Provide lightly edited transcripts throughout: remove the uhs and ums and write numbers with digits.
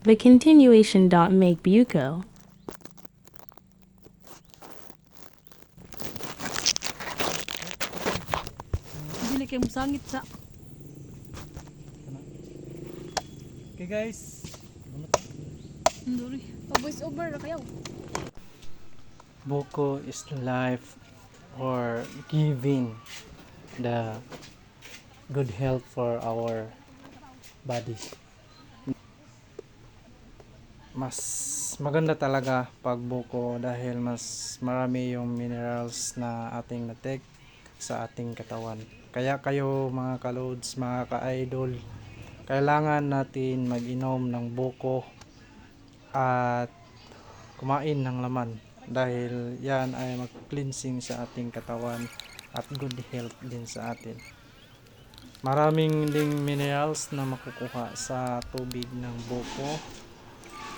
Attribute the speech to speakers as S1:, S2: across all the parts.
S1: The continuation dot make buco.
S2: Dili kay musangit sa.
S3: Okay guys,
S2: Nduri.
S4: Voice over na kayo.
S3: buko is life or giving the good health for our body. Mas maganda talaga pag buko dahil mas marami yung minerals na ating na-take sa ating katawan. Kaya kayo mga kalods, mga ka-idol, kailangan natin mag-inom ng buko at kumain ng laman dahil yan ay mag-cleansing sa ating katawan at good health din sa atin. Maraming ding minerals na makukuha sa tubig ng buko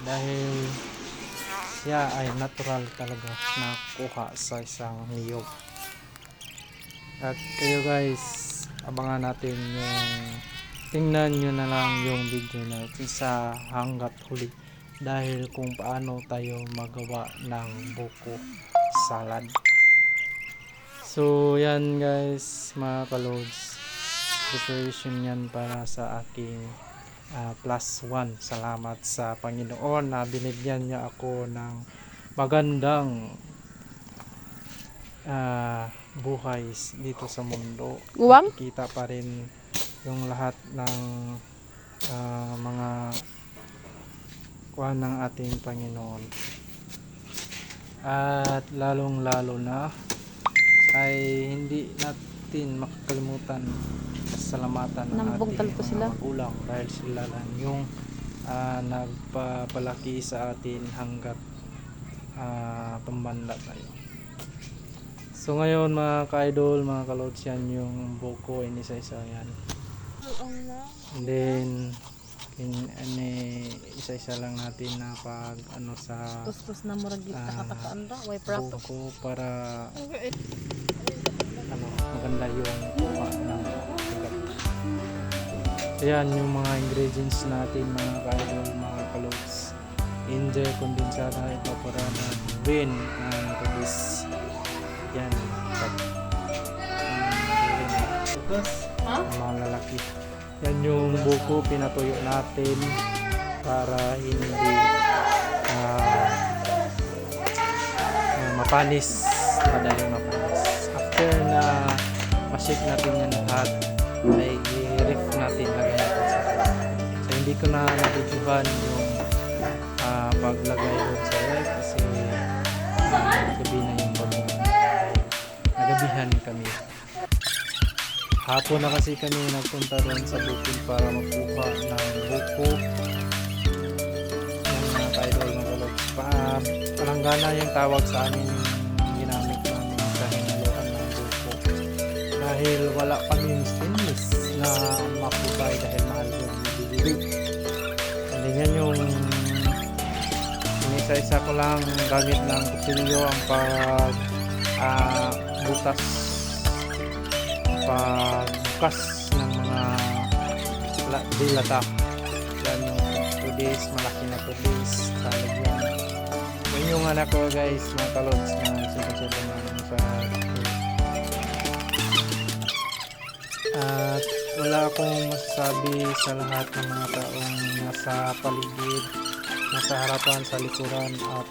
S3: dahil siya ay natural talaga na kuha sa isang niyog. At kayo guys, abangan natin yung tingnan nyo na lang yung video natin sa hanggat huli dahil kung paano tayo magawa ng buko salad. So yan guys mga kalods, preparation yan para sa aking +1. Salamat sa Panginoon na binigyan niya ako ng magandang buhay dito sa mundo.
S4: Uwang?
S3: Kita pa rin yung lahat ng mga kuha ng ating Panginoon. At lalong lalo na ay hindi natin makakalimutan salamatan ng
S4: Nambong
S3: ating
S4: talpo
S3: mga
S4: sila.
S3: magulang dahil sila lang yung nagpapalaki sa atin hanggat tumanda tayo. So ngayon mga ka-idol, mga kalods, yan yung buko, inisa-isa yan. And then isa-isa lang natin na pag ano sa
S4: Tustos na murag taka-takaan ra, way prato.
S3: buko para ano maganda yung kuha ng ugat. So yan yung mga ingredients natin mga ka-idol, mga kalods. Ginger, kondensada, evaporada, bean, release. Yan, bukas, mga lalaki. Yan yung buko, pinatuyo natin para hindi mapanis, madaling mapanis. After na ma-shake natin yan lahat, ay i-ref natin, lagay natin sa ref. So hindi ko na nabidyohan yung paglagay doon sa ref kasi gabi na yung pagkain. Nagabihan kami. Hapon na kasi kami nagpunta doon sa bukid para magkuha ng buko ng mga ka-idol ng kalods. Palanggana yung tawag sa amin yung ginamit namin sa hinaluan ng buko dahil wala kaming stainless na mapubay dahil mahal yung bibili. And then yan yung isa-isa ko lang gamit ng kutsilyo ang pagbukas ng mga dilata. Yan yung tudis, malaki na tudis, salad yan. Yun yung anak ko guys, mga kalods na sinusunod namin sa at wala akong masasabi sa lahat ng mga taong nasa paligid, nasa harapan, sa likuran at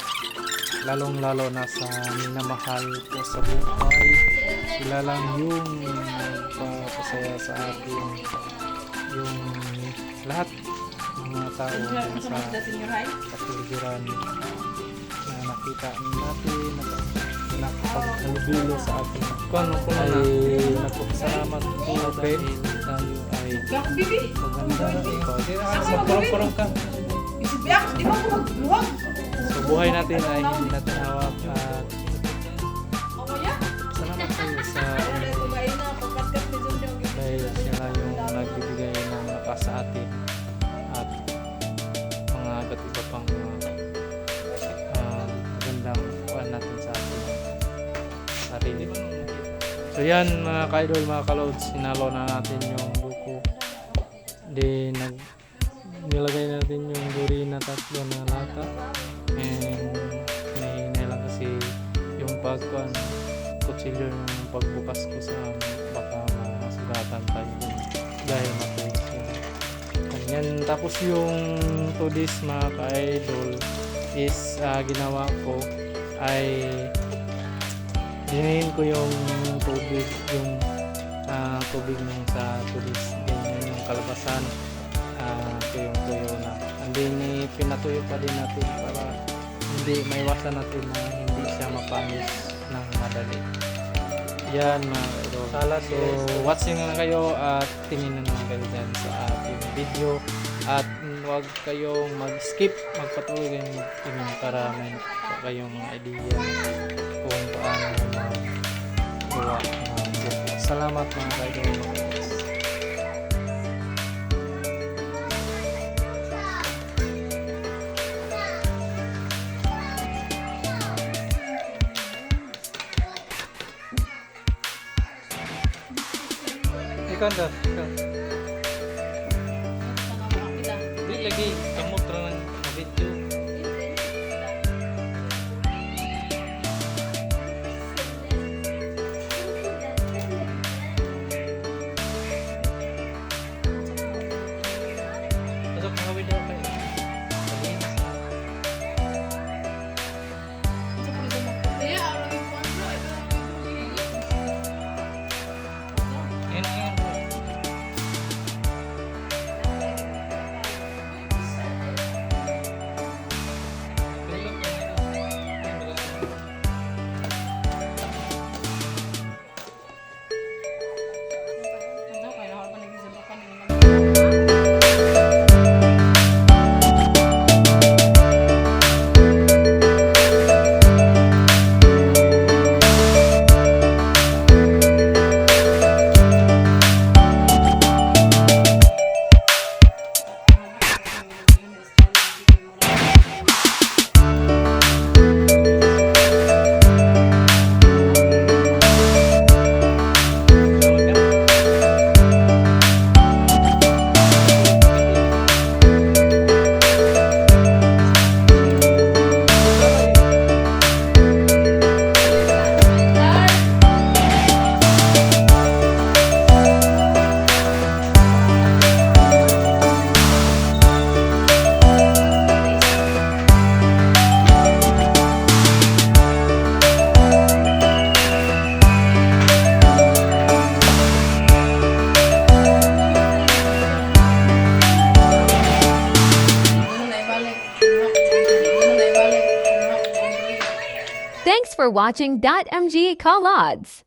S3: lalong lalo na sa minamahal ko sa buhay. Sila lang yung nagpapasaya sa akin, yung lahat ng mga tao sa kapiligiran na nakita natin nakapaghalubilo sa atin ay nagpapasalamat ko dahil tayo ay maganda magparang ka. So buhay natin ay hindi natin hawak at salamat kayo sa dahil sila yung nagbibigay ng lakas sa atin at mga iba't iba pang magandang kuhan natin sa atin sarili. So yan mga ka-idol, mga ka-loads, sinalo na natin yung buko. Di nilagay natin yung duri na 3 na lata. And may lang kasi yung kutsilyo yung pagbukas ko sa baka masugatan tayo dun dahil matulis yun. Ganyan. Tapos yung to this mga ka-idol is ginawa ko ay dinayin ko yung tubig tubig ng sa tulis, ganyan yung kalabasan, tuyong-tuyo na, and then pinatuyo pa din natin para hindi maiwasan natin na hindi siya mapanis ng madali. Yan mga idol. So watching lang kayo at tingin na naman kayo dyan sa ating video at huwag kayong mag-skip, magpatuloy kayong tingin para may kayong idea kung paano magawa ng buko. Salamat mga kaidol. Ikaw na, ikaw. Di lagi, kamot ra ng video. Pasok mga video kayo.
S5: Thanks for watching .mg Call Odds.